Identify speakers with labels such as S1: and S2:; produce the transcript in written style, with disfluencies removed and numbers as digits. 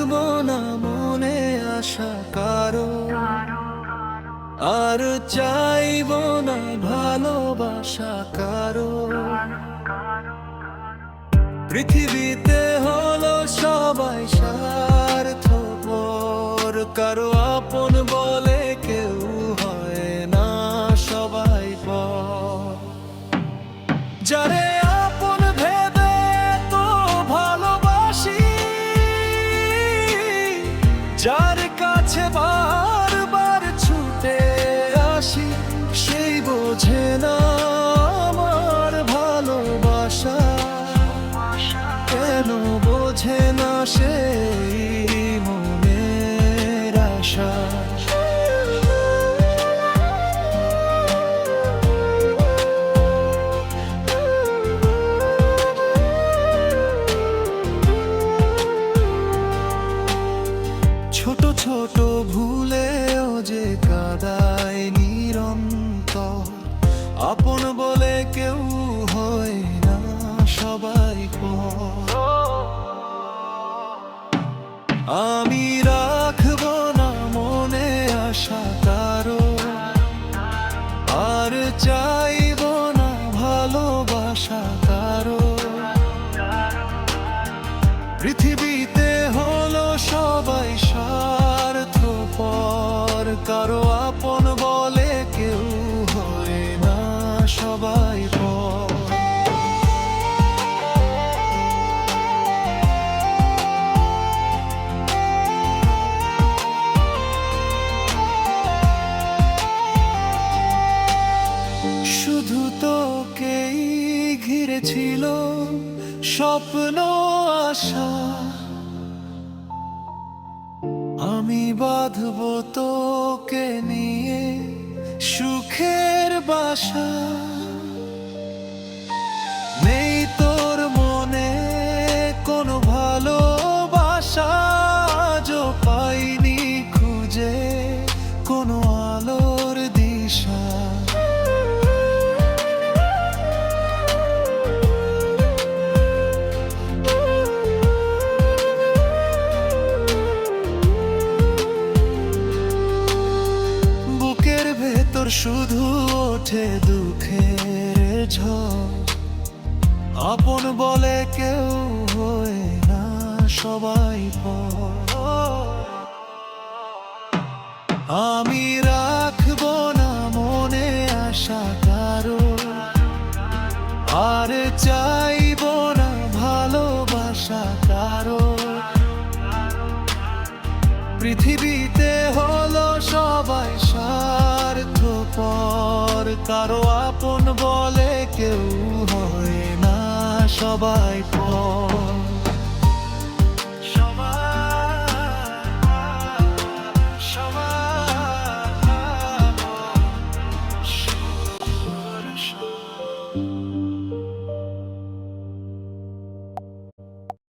S1: রাখবো না মনে আশা কারো, আর চাইবো না ভালোবাসা কারো। পৃথিবীতে হলো সবাই স্বার্থপর, কারো আপন বলে কেউ হয় না, সবাই পর। যারে আপন ভেবে তো ভালোবাসি, যার কাছে বারবার ছুটে আসি, সেই বোঝে না আমার ভালোবাসা। কেন বোঝে না সেই মনের আশা? ছোট ছোট ভুলেও যে কাঁদায় নিরন্তর, আপন বলে কেউ হয় না, সবাই পর। আমি রাখবো না মনে আশা কারো, আর চাইবো না ভালোবাসা কারো। পৃথিবীতে হলো সবাই স্বার্থপর, কারো আপন বলে কেউ হয় না, সবাই পর। শুধু তোকেই ঘিরে ছিল স্বপ্ন আশা, আমি বাঁধবো তোকে নিয়ে সুখের বাসা। নেই তোর মনে কোনো ভালোবাসা, আজও পাইনি খুঁজে কোনো আলোর দিশা। ভেতর শুধু ওঠে দুঃখের ঝড়, আপন বলে কেউ হয় না, সবাই পর। আমি রাখবো না মনে আশা কারো, আর চাইবো না ভালোবাসা কারো। পৃথিবীতে হলো সবাই স্বার্থপর, কারো আপন বলে কেউ হয় না, সবাই পর।